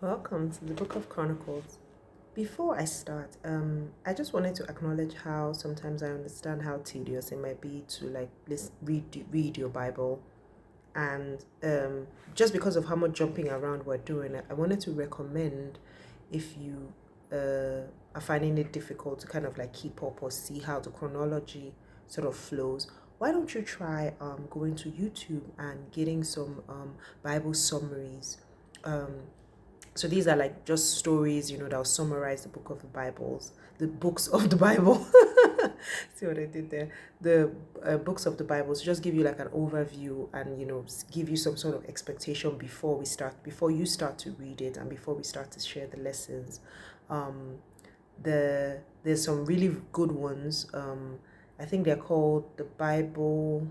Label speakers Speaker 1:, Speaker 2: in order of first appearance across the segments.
Speaker 1: Welcome to the Book of Chronicles. Before I start, I just wanted to acknowledge how sometimes I understand how tedious it might be to read your Bible, and just because of how much jumping around we're doing, I wanted to recommend if you are finding it difficult to kind of like keep up or see how the chronology sort of flows. Why don't you try going to YouTube and getting some Bible summaries? Um, so these are like just stories, that'll summarize the books of the Bible. See what I did there? The books of the Bible. So just give you like an overview and, give you some sort of expectation before you start to read it and before we start to share the lessons. There's some really good ones. I think they're called the Bible.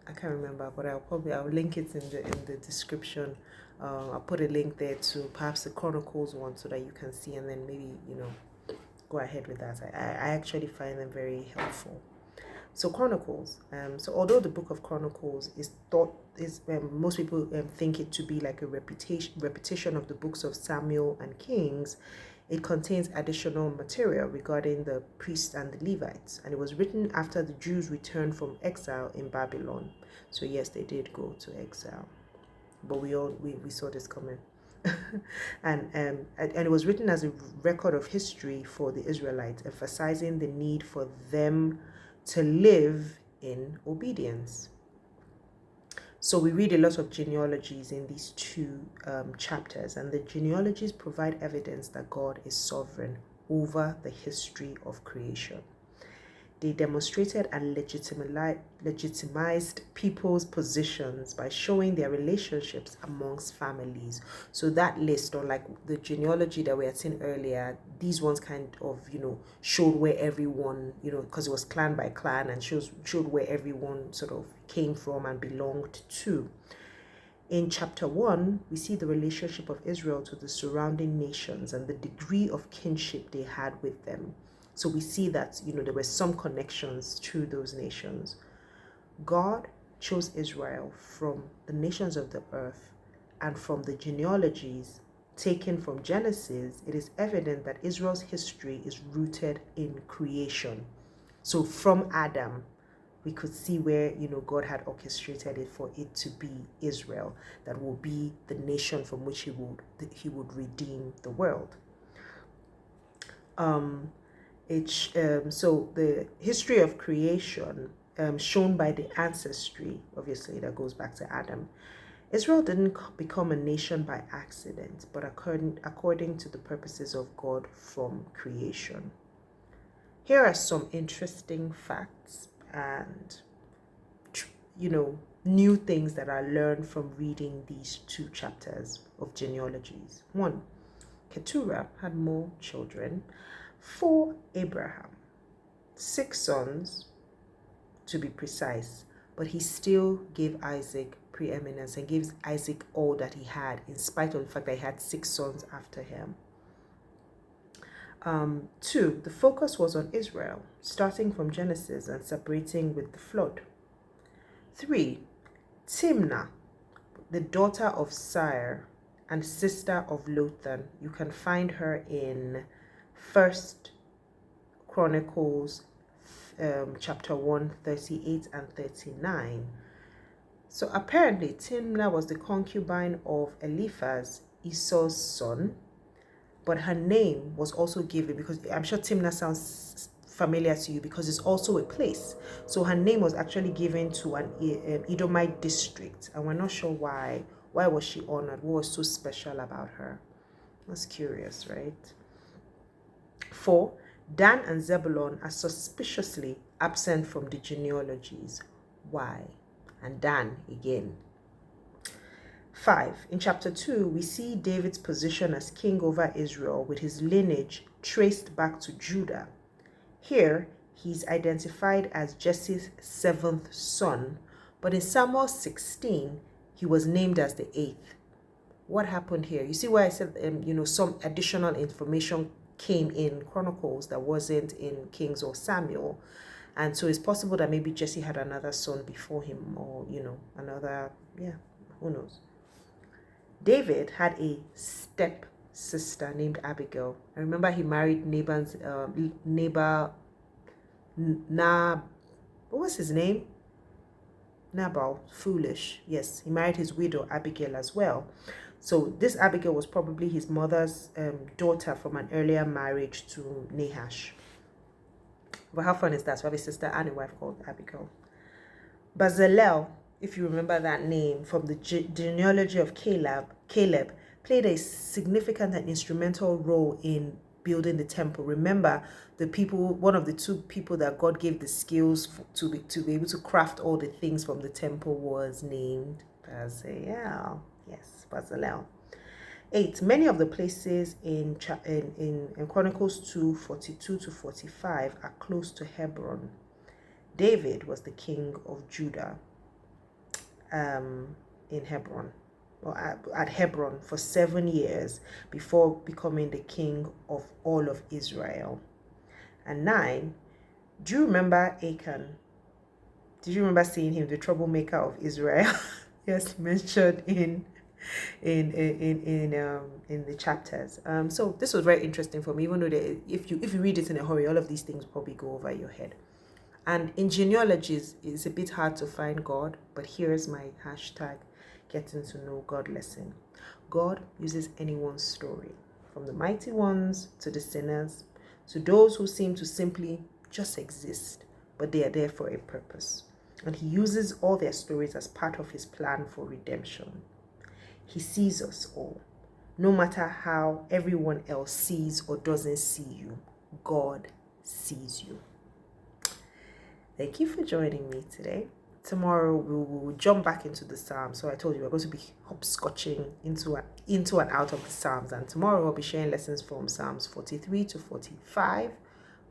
Speaker 1: I can't remember, but I'll link it in the description. I'll put a link there to perhaps the Chronicles one so that you can see, and then maybe go ahead with that. I actually find them very helpful. So Chronicles. So although the book of Chronicles most people think it to be like a repetition of the books of Samuel and Kings, it contains additional material regarding the priests and the Levites, and it was written after the Jews returned from exile in Babylon. So yes, they did go to exile, but we saw this coming. and it was written as a record of history for the Israelites, emphasizing the need for them to live in obedience. So we read a lot of genealogies in these two chapters, and the genealogies provide evidence that God is sovereign over the history of creation. They demonstrated and legitimized people's positions by showing their relationships amongst families. So that list, or like the genealogy that we had seen earlier, these ones kind of, showed where everyone, because it was clan by clan, and showed where everyone sort of came from and belonged to. In chapter 1, we see the relationship of Israel to the surrounding nations and the degree of kinship they had with them. So we see that, there were some connections to those nations. God chose Israel from the nations of the earth, and from the genealogies taken from Genesis, it is evident that Israel's history is rooted in creation. So from Adam, we could see where, God had orchestrated it for it to be Israel, that will be the nation from which he would redeem the world. So the history of creation, shown by the ancestry, obviously that goes back to Adam. Israel didn't become a nation by accident, but according to the purposes of God from creation. Here are some interesting facts and, new things that I learned from reading these two chapters of genealogies. 1. Keturah had more children for Abraham, 6 sons to be precise, but he still gave Isaac preeminence and gives Isaac all that he had, in spite of the fact that he had 6 sons after him. 2, the focus was on Israel, starting from Genesis and separating with the flood. 3, Timnah, the daughter of Sire and sister of Lothan. You can find her in 1 Chronicles chapter 1, 38 and 39. So apparently Timnah was the concubine of Eliphaz, Esau's son, but her name was also given, because I'm sure Timnah sounds familiar to you because it's also a place. So her name was actually given to an Edomite district, and we're not sure why. Why was she honored? What was so special about her? That's curious, right? 4, Dan and Zebulon are suspiciously absent from the genealogies. Why? And Dan again. 5, in chapter 2, we see David's position as king over Israel with his lineage traced back to Judah. Here, he's identified as Jesse's 7th son, but in Samuel 16, he was named as the 8th. What happened here? You see why I said, some additional information came in Chronicles that wasn't in Kings or Samuel. And so it's possible that maybe Jesse had another son before him, or, who knows? David had a step sister named Abigail. I remember he married what was his name? Nabal, foolish. Yes, he married his widow Abigail as well. So this Abigail was probably his mother's daughter from an earlier marriage to Nahash. But how fun is that? So I have a sister and a wife called Abigail. Bezalel, if you remember that name, from the genealogy of Caleb, played a significant and instrumental role in building the temple. Remember, one of the two people that God gave the skills to be able to craft all the things from the temple was named Bezalel. Yes, Bezalel. 8. Many of the places in Chronicles 2:42 to 45 are close to Hebron. David was the king of Judah in Hebron, or at Hebron for 7 years before becoming the king of all of Israel. And 9, do you remember Achan? Did you remember seeing him, the troublemaker of Israel? Yes, mentioned in the chapters. So this was very interesting for me, even though if you read it in a hurry, all of these things probably go over your head. And in genealogies, it's a bit hard to find God, but here's my hashtag getting to know God lesson. God uses anyone's story, from the mighty ones to the sinners, to those who seem to simply just exist, but they are there for a purpose. And he uses all their stories as part of his plan for redemption. He sees us all, no matter how everyone else sees or doesn't see you. God sees you. Thank you for joining me today. Tomorrow we will jump back into the Psalms. So I told you we're going to be hopscotching into and out of the Psalms. And tomorrow I'll be sharing lessons from Psalms 43 to 45,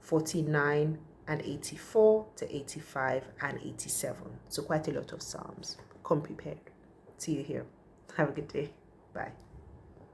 Speaker 1: 49 and 84 to 85 and 87. So quite a lot of Psalms. Come prepared. See you here. Have a good day. Bye.